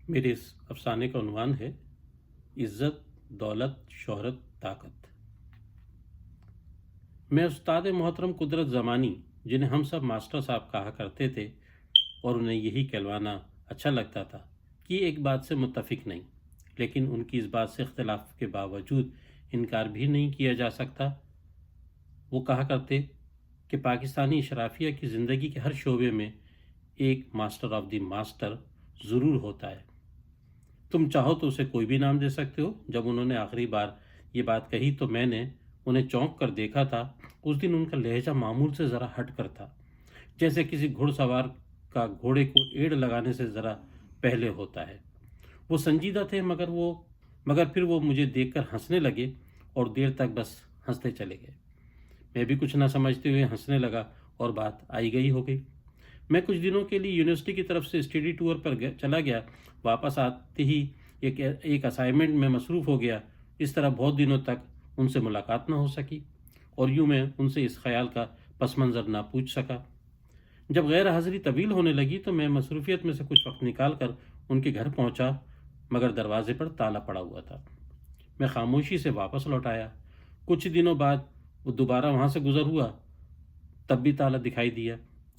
میرے اس افسانے کا عنوان ہے عزت، دولت، شہرت، طاقت۔ میں استاد محترم قدرت زمانی، جنہیں ہم سب ماسٹر صاحب کہا کرتے تھے اور انہیں یہی کہلوانا اچھا لگتا تھا، کہ ایک بات سے متفق نہیں، لیکن ان کی اس بات سے اختلاف کے باوجود انکار بھی نہیں کیا جا سکتا۔ وہ کہا کرتے کہ پاکستانی اشرافیہ کی زندگی کے ہر شعبے میں ایک ماسٹر آف دی ماسٹر ضرور ہوتا ہے۔ تم چاہو تو اسے کوئی بھی نام دے سکتے ہو۔ جب انہوں نے آخری بار یہ بات کہی تو میں نے انہیں چونک کر دیکھا تھا۔ اس دن ان کا لہجہ معمول سے ذرا ہٹ کر تھا، جیسے کسی گھڑ سوار کا گھوڑے کو ایڑ لگانے سے ذرا پہلے ہوتا ہے۔ وہ سنجیدہ تھے مگر پھر وہ مجھے دیکھ کر ہنسنے لگے اور دیر تک بس ہنستے چلے گئے۔ میں بھی کچھ نہ سمجھتے ہوئے ہنسنے لگا اور بات آئی گئی ہو گئی۔ میں کچھ دنوں کے لیے یونیورسٹی کی طرف سے اسٹڈی ٹور پر چلا گیا۔ واپس آتے ہی ایک اسائنمنٹ میں مصروف ہو گیا۔ اس طرح بہت دنوں تک ان سے ملاقات نہ ہو سکی اور یوں میں ان سے اس خیال کا پس منظر نہ پوچھ سکا۔ جب غیر حاضری طویل ہونے لگی تو میں مصروفیت میں سے کچھ وقت نکال کر ان کے گھر پہنچا، مگر دروازے پر تالا پڑا ہوا تھا۔ میں خاموشی سے واپس لوٹ آیا۔ کچھ دنوں بعد وہ دوبارہ وہاں سے گزر ہوا، تب بھی تالا دکھائی دیا۔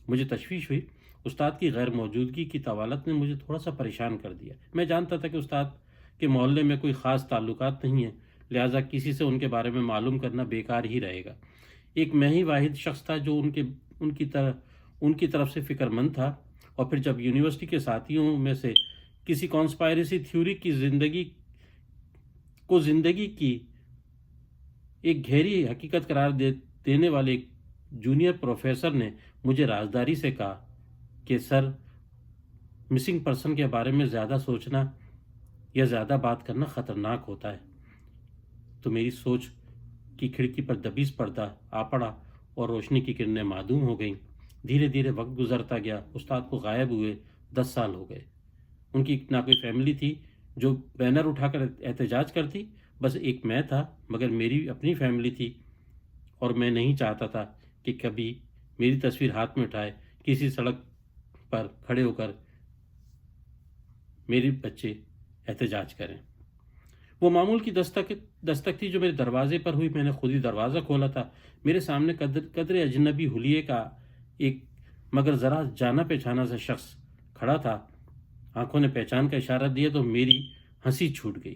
مجھے تشویش ہوئی۔ استاد کی غیر موجودگی کی طوالت نے مجھے تھوڑا سا پریشان کر دیا۔ میں جانتا تھا کہ استاد کے محلے میں کوئی خاص تعلقات نہیں ہیں، لہٰذا کسی سے ان کے بارے میں معلوم کرنا بیکار ہی رہے گا۔ ایک میں ہی واحد شخص تھا جو ان کی طرف سے فکر مند تھا، اور پھر جب یونیورسٹی کے ساتھیوں میں سے کسی کانسپائریسی تھیوری کی زندگی کی ایک گہری حقیقت قرار دینے والے ایک جونیئر پروفیسر نے مجھے رازداری سے کہا کہ سر، مسنگ پرسن کے بارے میں زیادہ سوچنا یا زیادہ بات کرنا خطرناک ہوتا ہے، تو میری سوچ کی کھڑکی پر دبیز پردہ آ پڑا اور روشنی کی کرنیں معدوم ہو گئیں۔ دھیرے دھیرے وقت گزرتا گیا۔ استاد کو غائب ہوئے 10 سال ہو گئے۔ ان کی نہ کوئی فیملی تھی جو بینر اٹھا کر احتجاج کرتی، بس ایک میں تھا، مگر میری اپنی فیملی تھی، اور میں نہیں چاہتا تھا کہ کبھی میری تصویر ہاتھ میں اٹھائے کسی سڑک پر کھڑے ہو کر میرے بچے احتجاج کریں۔ وہ معمول کی دستک تھی جو میرے دروازے پر ہوئی۔ میں نے خود ہی دروازہ کھولا تھا۔ میرے سامنے قدر اجنبی حلیے کا ایک مگر ذرا جانا پہچانا سا شخص کھڑا تھا۔ آنکھوں نے پہچان کا اشارہ دیا تو میری ہنسی چھوٹ گئی۔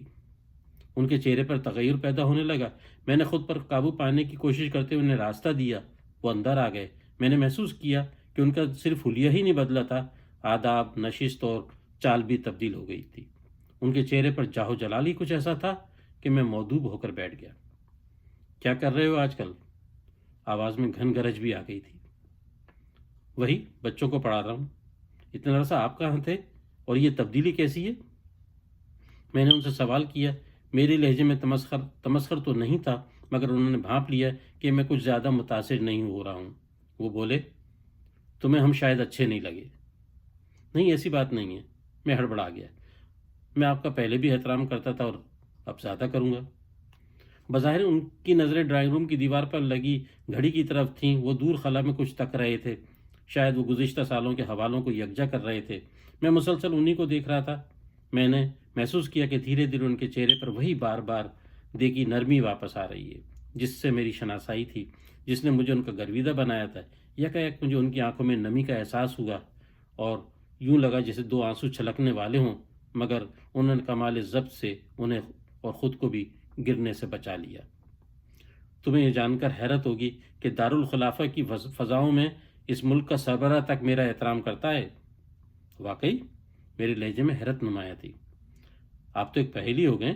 ان کے چہرے پر تغیر پیدا ہونے لگا۔ میں نے خود پر قابو پانے کی کوشش کرتے ہوئے انہیں راستہ دیا۔ وہ اندر آ گئے۔ میں نے محسوس کیا کہ ان کا صرف حلیہ ہی نہیں بدلا تھا، آداب، نشست اور چال بھی تبدیل ہو گئی تھی۔ ان کے چہرے پر جاہ جلال ہی کچھ ایسا تھا کہ میں موذوب ہو کر بیٹھ گیا۔ کیا کر رہے ہو آج کل؟ آواز میں گھن گرج بھی آ گئی تھی۔ وہی بچوں کو پڑھا رہا ہوں۔ اتنا عرصہ آپ کہاں تھے اور یہ تبدیلی کیسی ہے؟ میں نے ان سے سوال کیا۔ میرے لہجے میں تمسخر تو نہیں تھا، مگر انہوں نے بھانپ لیا کہ میں کچھ زیادہ متاثر نہیں ہو رہا ہوں۔ وہ بولے، تمہیں ہم شاید اچھے نہیں لگے۔ نہیں، ایسی بات نہیں ہے۔ میں ہڑبڑا گیا۔ میں آپ کا پہلے بھی احترام کرتا تھا اور اب زیادہ کروں گا۔ بظاہر ان کی نظریں ڈرائنگ روم کی دیوار پر لگی گھڑی کی طرف تھیں۔ وہ دور خلا میں کچھ تک رہے تھے، شاید وہ گزشتہ سالوں کے حوالوں کو یکجا کر رہے تھے۔ میں مسلسل انہی کو دیکھ رہا تھا۔ میں نے محسوس کیا کہ دھیرے دھیرے ان کے چہرے پر وہی بار بار دیکھی نرمی واپس آ رہی ہے جس سے میری شناسائی تھی، جس نے مجھے ان کا گرویدہ بنایا تھا۔ یکایک مجھے ان کی آنکھوں میں نمی کا احساس ہوا اور یوں لگا جیسے 2 آنسو چھلکنے والے ہوں، مگر انہوں نے کمال ضبط سے انہیں اور خود کو بھی گرنے سے بچا لیا۔ تمہیں یہ جان کر حیرت ہوگی کہ دارالخلافہ کی فضاؤں میں اس ملک کا سربراہ تک میرا احترام کرتا ہے۔ واقعی؟ میرے لہجے میں حیرت نمایاں تھی۔ آپ تو ایک پہیلی ہو گئے۔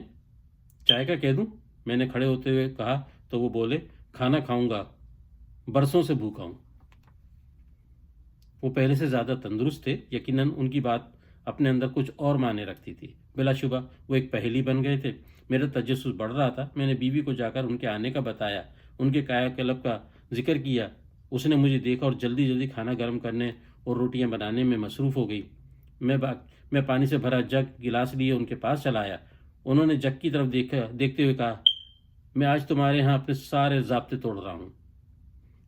چائے کا کہہ دوں؟ میں نے کھڑے ہوتے ہوئے کہا تو وہ بولے، کھانا کھاؤں گا، برسوں سے بھوکا ہوں۔ وہ پہلے سے زیادہ تندرست تھے۔ یقیناً ان کی بات اپنے اندر کچھ اور معنی رکھتی تھی۔ بلا شبہ وہ ایک پہیلی بن گئے تھے۔ میرا تجسس بڑھ رہا تھا۔ میں نے بیوی کو جا کر ان کے آنے کا بتایا، ان کے کایا کلب کا ذکر کیا۔ اس نے مجھے دیکھا اور جلدی جلدی کھانا گرم کرنے اور روٹیاں بنانے میں مصروف ہو گئی۔ میں پانی سے بھرا جگ گلاس لیے ان کے پاس چلا آیا۔ انہوں نے جگ کی طرف دیکھتے ہوئے کہا، میں آج تمہارے ہاں اپنے سارے ضابطے توڑ رہا ہوں۔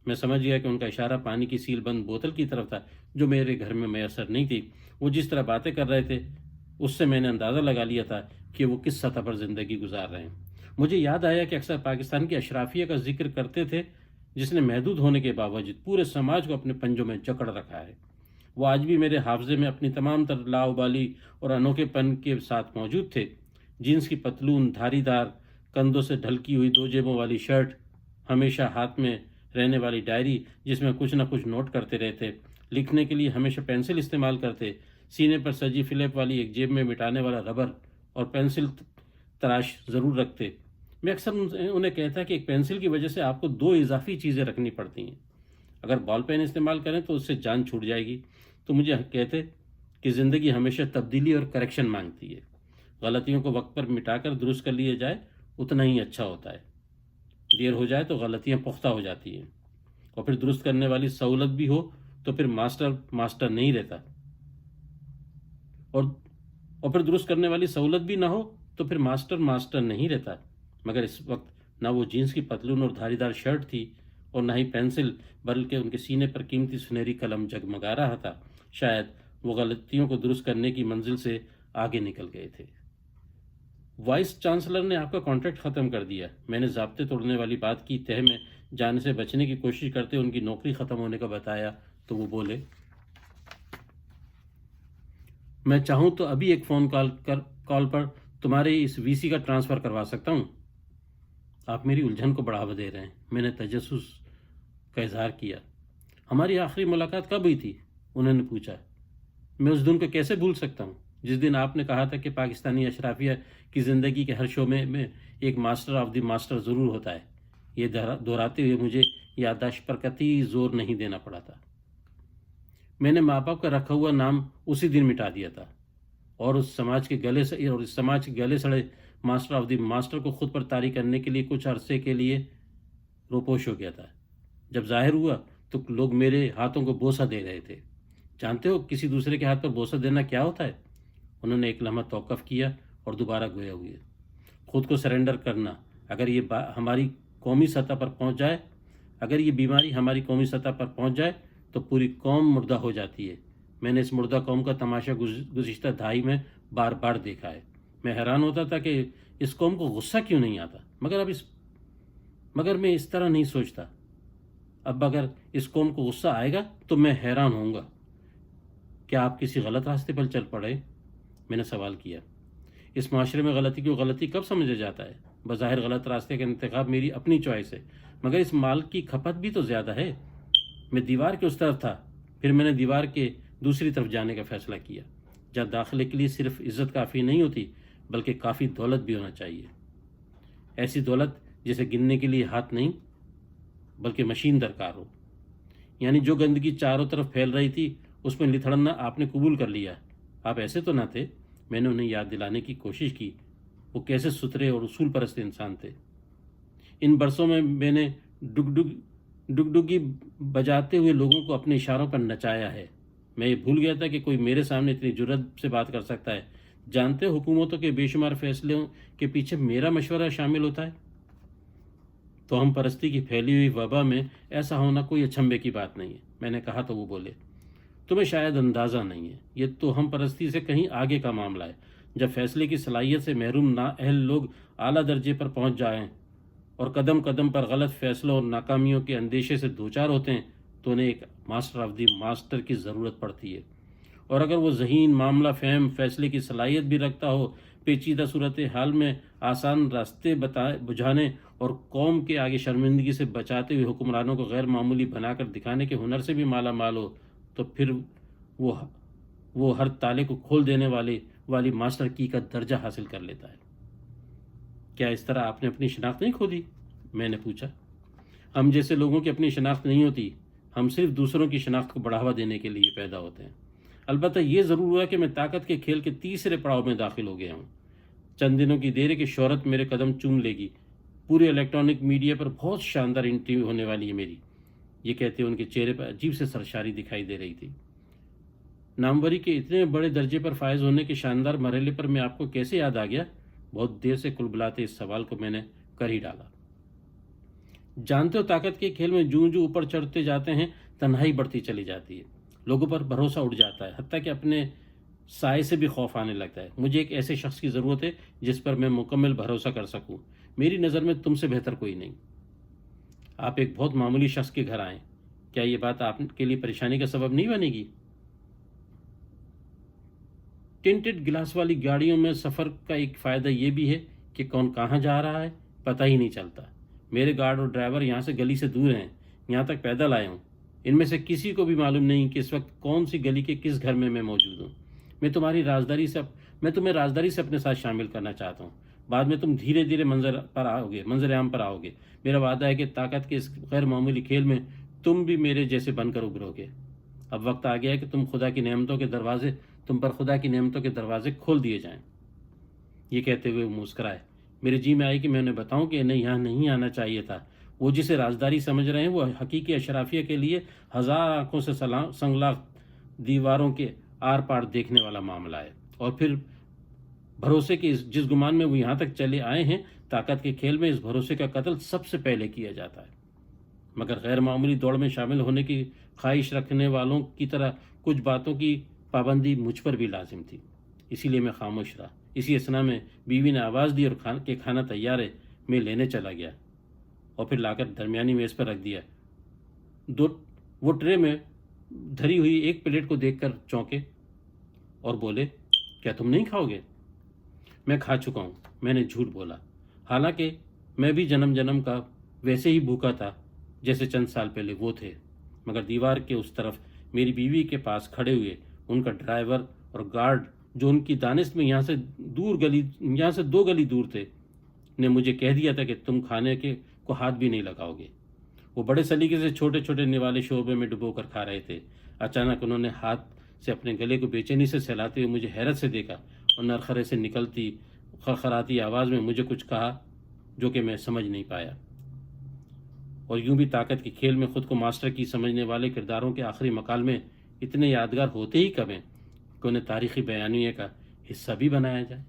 میں سمجھ گیا کہ ان کا اشارہ پانی کی سیل بند بوتل کی طرف تھا جو میرے گھر میں میسر نہیں تھی۔ وہ جس طرح باتیں کر رہے تھے اس سے میں نے اندازہ لگا لیا تھا کہ وہ کس سطح پر زندگی گزار رہے ہیں۔ مجھے یاد آیا کہ اکثر پاکستان کی اشرافیہ کا ذکر کرتے تھے، جس نے محدود ہونے کے باوجود پورے سماج کو اپنے پنجوں میں جکڑ رکھا ہے۔ وہ آج بھی میرے حافظے میں اپنی تمام تر لاؤبالی اور انوکھے پن کے ساتھ موجود تھے۔ جینس کی پتلون، دھاری دار کندھوں سے ڈھلکی ہوئی 2 جیبوں والی شرٹ، ہمیشہ ہاتھ میں رہنے والی ڈائری جس میں کچھ نہ کچھ نوٹ کرتے رہتے، لکھنے کے لیے ہمیشہ پینسل استعمال کرتے، سینے پر سجی فلپ والی ایک جیب میں مٹانے والا ربر اور پینسل تراش ضرور رکھتے۔ میں اکثر انہیں کہتا کہ ایک پینسل کی وجہ سے آپ کو 2 اضافی چیزیں رکھنی پڑتی ہیں، اگر بال پین استعمال کریں تو اس سے جان چھوٹ جائے گی۔ تو مجھے کہتے کہ زندگی ہمیشہ تبدیلی اور کریکشن مانگتی ہے، غلطیوں کو وقت پر مٹا کر درست کر لیا جائے اتنا ہی اچھا ہوتا ہے، دیر ہو جائے تو غلطیاں پختہ ہو جاتی ہیں، اور پھر درست کرنے والی سہولت بھی ہو تو پھر ماسٹر نہیں رہتا، اور پھر درست کرنے والی سہولت بھی نہ ہو تو پھر ماسٹر نہیں رہتا۔ مگر اس وقت نہ وہ جینس کی پتلون اور دھاری دار شرٹ تھی اور نہ ہی پینسل، بلکہ ان کے سینے پر قیمتی سنہری قلم جگمگا رہا تھا۔ شاید وہ غلطیوں کو درست کرنے کی منزل سے آگے نکل گئے تھے۔ وائس چانسلر نے آپ کا کانٹریکٹ ختم کر دیا۔ میں نے ضابطے توڑنے والی بات کی تہہ میں جانے سے بچنے کی کوشش کرتے ان کی نوکری ختم ہونے کا بتایا تو وہ بولے، میں چاہوں تو ابھی ایک فون کال پر تمہارے اس وی سی کا ٹرانسفر کروا سکتا ہوں۔ آپ میری الجھن کو بڑھاوا دے رہے ہیں، میں نے تجسس کا اظہار کیا۔ ہماری آخری ملاقات کب ہوئی تھی؟ انہوں نے پوچھا۔ میں اس دن کو کیسے بھول سکتا ہوں جس دن آپ نے کہا تھا کہ پاکستانی اشرافیہ کی زندگی کے ہر شعبے میں ایک ماسٹر آف دی ماسٹر ضرور ہوتا ہے۔ یہ دہراتے ہوئے مجھے یادداشت پر قطعی زور نہیں دینا پڑا تھا۔ میں نے ماں باپ کا رکھا ہوا نام اسی دن مٹا دیا تھا، اور اس سماج کے گلے سڑے ماسٹر آف دی ماسٹر کو خود پر طاری کرنے کے لیے کچھ عرصے کے لیے روپوش ہو گیا تھا۔ جب ظاہر ہوا تو لوگ میرے ہاتھوں کو بوسہ دے رہے تھے۔ جانتے ہو کسی دوسرے کے ہاتھ پر بوسہ دینا کیا ہوتا ہے؟ انہوں نے ایک لمحہ توقف کیا اور دوبارہ گویا ہوئے۔ خود کو سرنڈر کرنا۔ اگر یہ ہماری قومی سطح پر پہنچ جائے، اگر یہ بیماری ہماری قومی سطح پر پہنچ جائے تو پوری قوم مردہ ہو جاتی ہے۔ میں نے اس مردہ قوم کا تماشا گزشتہ دہائی میں بار بار دیکھا ہے۔ میں حیران ہوتا تھا کہ اس قوم کو غصہ کیوں نہیں آتا، مگر میں اس طرح نہیں سوچتا۔ اب اگر اس قوم کو غصہ آئے گا تو میں حیران ہوں گا۔ کیا آپ کسی غلط راستے پر چل پڑے؟ میں نے سوال کیا۔ اس معاشرے میں غلطی کو غلطی کب سمجھا جاتا ہے؟ بظاہر غلط راستے کا انتخاب میری اپنی چوائس ہے، مگر اس مال کی کھپت بھی تو زیادہ ہے۔ میں دیوار کے اس طرف تھا، پھر میں نے دیوار کے دوسری طرف جانے کا فیصلہ کیا، جہاں داخلے کے لیے صرف عزت کافی نہیں ہوتی بلکہ کافی دولت بھی ہونا چاہیے۔ ایسی دولت جسے گننے کے لیے ہاتھ نہیں بلکہ مشین درکار ہو۔ یعنی جو گندگی چاروں طرف پھیل رہی تھی اس میں لتھڑنا آپ نے قبول کر لیا۔ آپ ایسے تو نہ تھے؟ میں نے انہیں یاد دلانے کی کوشش کی وہ کیسے ستھرے اور اصول پرست انسان تھے۔ ان برسوں میں میں نے ڈگڈگی بجاتے ہوئے لوگوں کو اپنے اشاروں پر نچایا ہے۔ میں یہ بھول گیا تھا کہ کوئی میرے سامنے اتنی جرأت سے بات کر سکتا ہے۔ جانتے ہو حکومتوں کے بے شمار فیصلوں کے پیچھے میرا مشورہ شامل ہوتا ہے۔ تو ہم پرستی کی پھیلی ہوئی وبا میں ایسا ہونا کوئی اچنبھے کی بات نہیں ہے، میں نے کہا تو وہ بولے، تمہیں شاید اندازہ نہیں ہے، یہ تو ہم پرستی سے کہیں آگے کا معاملہ ہے۔ جب فیصلے کی صلاحیت سے محروم نااہل لوگ اعلیٰ درجے پر پہنچ جائیں اور قدم قدم پر غلط فیصلوں اور ناکامیوں کے اندیشے سے دوچار ہوتے ہیں تو انہیں ایک ماسٹر آف دی ماسٹر کی ضرورت پڑتی ہے، اور اگر وہ ذہین معاملہ فہم فیصلے کی صلاحیت بھی رکھتا ہو، پیچیدہ صورتحال میں آسان راستے بجھانے اور قوم کے آگے شرمندگی سے بچاتے ہوئے حکمرانوں کو غیر معمولی بنا کر دکھانے کے ہنر سے بھی مالا مال ہو، تو پھر وہ ہر تالے کو کھول دینے والی ماسٹر کی کا درجہ حاصل کر لیتا ہے۔ کیا اس طرح آپ نے اپنی شناخت نہیں کھو دی؟ میں نے پوچھا۔ ہم جیسے لوگوں کی اپنی شناخت نہیں ہوتی، ہم صرف دوسروں کی شناخت کو بڑھاوا دینے کے لیے پیدا ہوتے ہیں۔ البتہ یہ ضرور ہوا کہ میں طاقت کے کھیل کے تیسرے پڑاؤ میں داخل ہو گیا ہوں۔ چند دنوں کی دیر ہے کہ شہرت میرے قدم چوم لے گی۔ پورے الیکٹرانک میڈیا پر بہت شاندار انٹرویو ہونے والی ہے میری۔ یہ کہتے ان کے چہرے پر عجیب سے سرشاری دکھائی دے رہی تھی۔ ناموری کے اتنے بڑے درجے پر فائز ہونے کے شاندار مرحلے پر میں آپ کو کیسے یاد آ گیا؟ بہت دیر سے کل بلاتے اس سوال کو میں نے کر ہی ڈالا۔ جانتے ہو طاقت کے کھیل میں جوں اوپر چڑھتے جاتے ہیں تنہائی بڑھتی چلی جاتی ہے، لوگوں پر بھروسہ اٹھ جاتا ہے، حتیٰ کہ اپنے سائے سے بھی خوف آنے لگتا ہے۔ مجھے ایک ایسے شخص کی ضرورت ہے جس پر میں مکمل بھروسہ کر سکوں۔ میری نظر میں تم سے بہتر کوئی نہیں۔ آپ ایک بہت معمولی شخص کے گھر آئیں، کیا یہ بات آپ کے لیے پریشانی کا سبب نہیں بنے گی؟ ٹنٹڈ گلاس والی گاڑیوں میں سفر کا ایک فائدہ یہ بھی ہے کہ کون کہاں جا رہا ہے پتہ ہی نہیں چلتا۔ میرے گارڈ اور ڈرائیور یہاں سے گلی سے دور ہیں، یہاں تک پیدل آئے ہوں۔ ان میں سے کسی کو بھی معلوم نہیں کہ اس وقت کون سی گلی کے کس گھر میں موجود ہوں۔ میں تمہیں رازداری سے اپنے ساتھ شامل کرنا چاہتا ہوں۔ بعد میں تم دھیرے دھیرے منظر عام پر آؤ گے۔ میرا وعدہ ہے کہ طاقت کے اس غیر معمولی کھیل میں تم بھی میرے جیسے بن کر ابھرو گے۔ اب وقت آ گیا ہے کہ تم پر خدا کی نعمتوں کے دروازے کھول دیے جائیں۔ یہ کہتے ہوئے وہ مسکرائے۔ میرے جی میں آئی کہ میں انہیں بتاؤں کہ انہیں یہاں نہیں آنا چاہیے تھا۔ وہ جسے رازداری سمجھ رہے ہیں وہ حقیقی اشرافیہ کے لیے ہزار آنکھوں سے سنگلاخ دیواروں کے آر پار دیکھنے والا معاملہ ہے، اور پھر بھروسے کے جس گمان میں وہ یہاں تک چلے آئے ہیں، طاقت کے کھیل میں اس بھروسے کا قتل سب سے پہلے کیا جاتا ہے۔ مگر غیر معمولی دوڑ میں شامل ہونے کی خواہش رکھنے والوں کی طرح کچھ باتوں کی پابندی مجھ پر بھی لازم تھی، اسی لیے میں خاموش رہا۔ اسی اثنا میں بیوی نے آواز دی اور کھانا تیار ہے، میں لینے چلا گیا اور پھر لا کر درمیانی میز پر رکھ دیا۔ وہ ٹرے میں دھری ہوئی ایک پلیٹ کو دیکھ کر چونکے اور بولے، کیا تم نہیں کھاؤ گے؟ میں کھا چکا ہوں، میں نے جھوٹ بولا، حالانکہ میں بھی جنم کا ویسے ہی بھوکا تھا جیسے چند سال پہلے وہ تھے۔ مگر دیوار کے اس طرف میری بیوی کے پاس کھڑے ہوئے ان کا ڈرائیور اور گارڈ، جو ان کی دانست میں یہاں سے 2 گلی دور تھے، نے مجھے کہہ دیا تھا کہ تم کھانے کو ہاتھ بھی نہیں لگاؤ گے۔ وہ بڑے سلیقے سے چھوٹے چھوٹے نوالے شوربے میں ڈبو کر کھا رہے تھے۔ اچانک انہوں نے ہاتھ سے اپنے گلے کو بے چینی سے سہلاتے ہوئے مجھے حیرت سے دیکھا اور نرخرے سے نکلتی خرخراتی آواز میں مجھے کچھ کہا جو کہ میں سمجھ نہیں پایا۔ اور یوں بھی طاقت کے کھیل میں خود کو ماسٹر کی سمجھنے والے کرداروں کے آخری مکالمے اتنے یادگار ہوتے ہی کب ہیں کہ انہیں تاریخی بیانیے کا حصہ بھی بنایا جائے۔